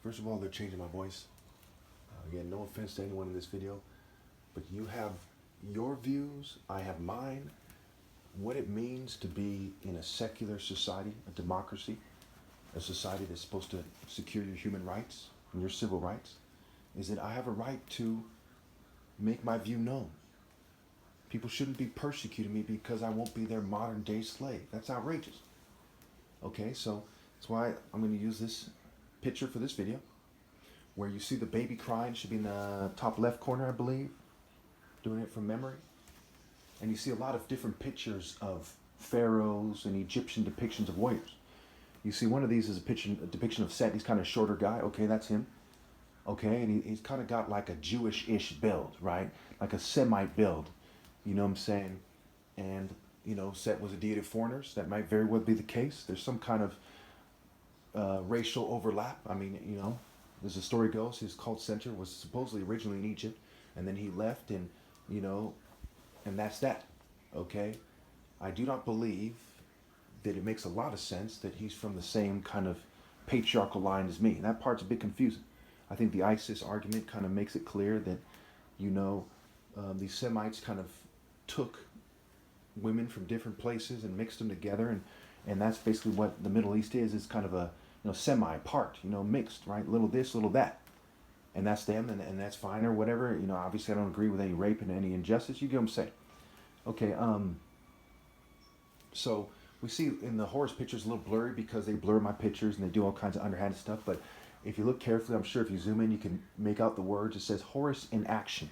First of all, they're changing my voice. Again, no offense to anyone in this video, but you have your views, I have mine. What it means to be in a secular society, a democracy, a society that's supposed to secure your human rights and your civil rights, is that I have a right to make my view known. People shouldn't be persecuting me because I won't be their modern day slave. That's outrageous. Okay, so that's why I'm going to use this picture for this video, where you see the baby crying. Should be in the top left corner, I believe. Doing it from memory. And you see a lot of different pictures of pharaohs and Egyptian depictions of warriors. You see one of these is a depiction of Set. He's kind of a shorter guy. Okay, that's him. Okay, and he's kind of got like a Jewish-ish build, right? Like a Semite build. You know what I'm saying? And, you know, Set was a deity of foreigners. That might very well be the case. There's some kind of racial overlap. I mean, you know, as the story goes, his cult center was supposedly originally in Egypt, and then he left, and, you know, and that's that. Okay? I do not believe that it makes a lot of sense that he's from the same kind of patriarchal line as me. That part's a bit confusing. I think the ISIS argument kind of makes it clear that, you know, these Semites kind of took women from different places and mixed them together, and that's basically what the Middle East is. It's kind of a, you know, semi-part, you know, mixed, right? Little this, little that. And that's them, and that's fine or whatever. You know, obviously I don't agree with any rape and any injustice. You get what I'm saying. Okay, so we see in the Horus pictures a little blurry because they blur my pictures and they do all kinds of underhanded stuff. But if you look carefully, I'm sure if you zoom in, you can make out the words. It says Horus in action.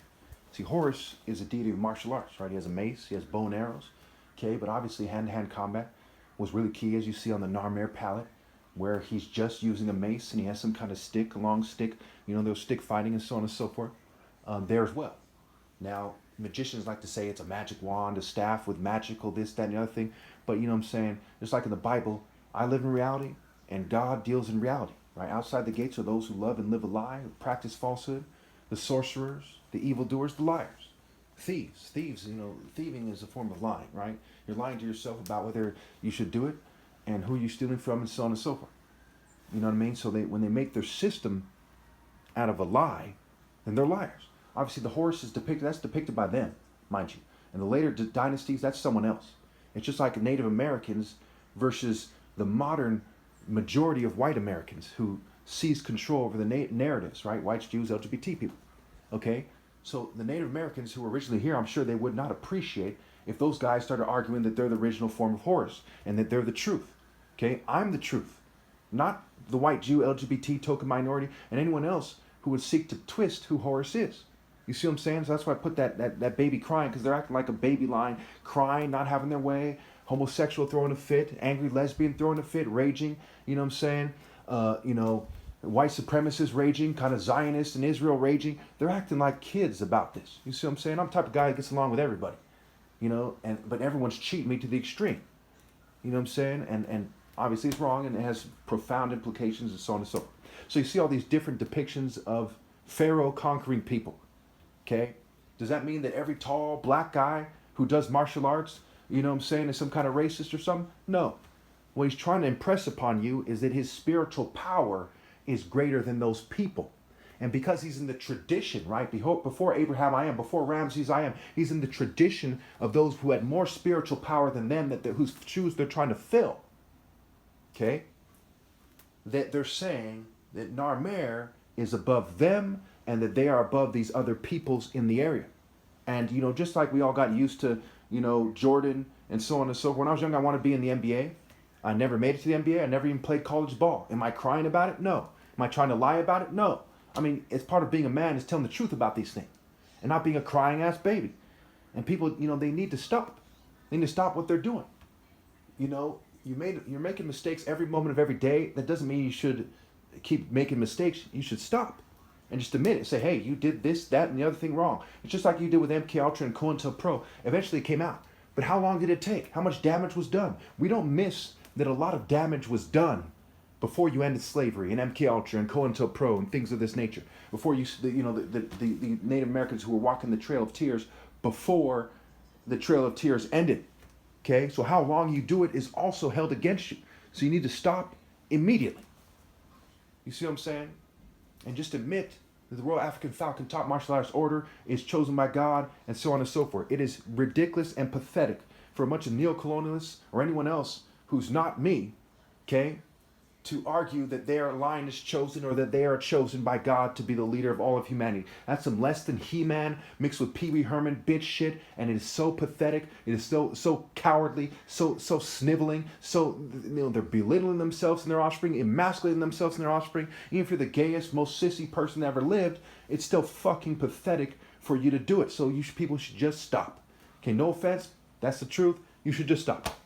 See, Horus is a deity of martial arts, right? He has a mace, he has bow and arrows. Okay, but obviously hand-to-hand combat was really key, as you see on the Narmer palette, where he's just using a mace and he has some kind of stick, a long stick, you know, those stick fighting and so on and so forth, there as well. Now, magicians like to say it's a magic wand, a staff with magical this, that, and the other thing, but you know what I'm saying? Just like in the Bible, I live in reality and God deals in reality, right? Outside the gates are those who love and live a lie, who practice falsehood, the sorcerers, the evildoers, the liars, thieves. Thieves, you know, thieving is a form of lying, right? You're lying to yourself about whether you should do it and who you're stealing from and so on and so forth. You know what I mean? So when they make their system out of a lie, then they're liars. Obviously, the horse is depicted, that's depicted by them, mind you. And the later dynasties, that's someone else. It's just like Native Americans versus the modern majority of white Americans who seize control over the narratives, right? Whites, Jews, LGBT people. Okay? So the Native Americans who were originally here, I'm sure they would not appreciate if those guys started arguing that they're the original form of Horus and that they're the truth. Okay? I'm the truth. Not the white Jew, LGBT, token minority, and anyone else who would seek to twist who Horus is. You see what I'm saying? So that's why I put that baby crying, because they're acting like a baby lion, crying, not having their way, homosexual throwing a fit, angry lesbian throwing a fit, raging, you know what I'm saying? You know, white supremacists raging, kind of Zionists in Israel raging. They're acting like kids about this. You see what I'm saying? I'm the type of guy that gets along with everybody, you know, but everyone's cheating me to the extreme. You know what I'm saying? And obviously it's wrong and it has profound implications and so on and so forth. So you see all these different depictions of Pharaoh conquering people. Okay? Does that mean that every tall black guy who does martial arts, you know what I'm saying, is some kind of racist or something? No. What he's trying to impress upon you is that his spiritual power is greater than those people. And because he's in the tradition, right? Before Abraham I am, before Ramses I am, he's in the tradition of those who had more spiritual power than them, whose shoes they're trying to fill. Okay? That they're saying that Narmer is above them and that they are above these other peoples in the area. And, you know, just like we all got used to, you know, Jordan and so on and so forth. When I was young, I wanted to be in the NBA. I never made it to the NBA. I never even played college ball. Am I crying about it? No. Am I trying to lie about it? No. I mean, it's part of being a man is telling the truth about these things and not being a crying ass baby. And people, you know, they need to stop. They need to stop what they're doing. You know, you're making mistakes every moment of every day. That doesn't mean you should keep making mistakes. You should stop and just admit it. Say, hey, you did this, that, and the other thing wrong. It's just like you did with MK Ultra and COINTELPRO. Eventually it came out. But how long did it take? How much damage was done? We don't miss that a lot of damage was done before you ended slavery and MK Ultra and COINTELPRO and things of this nature. Before you know, the Native Americans who were walking the Trail of Tears before the Trail of Tears ended. Okay, so how long you do it is also held against you. So you need to stop immediately. You see what I'm saying? and just admit that the Royal African Falcon top martial arts order is chosen by God, and so on and so forth. It is ridiculous and pathetic for a bunch of neocolonialists or anyone else who's not me, okay, to argue that their line is chosen or that they are chosen by God to be the leader of all of humanity. That's some less than He-Man mixed with Pee Wee Herman bitch shit, and it is so pathetic. It is so cowardly, so sniveling, so, you know, they're belittling themselves and their offspring, emasculating themselves and their offspring. Even if you're the gayest, most sissy person that ever lived, it's still fucking pathetic for you to do it. So people should just stop. Okay, no offense, that's the truth. You should just stop.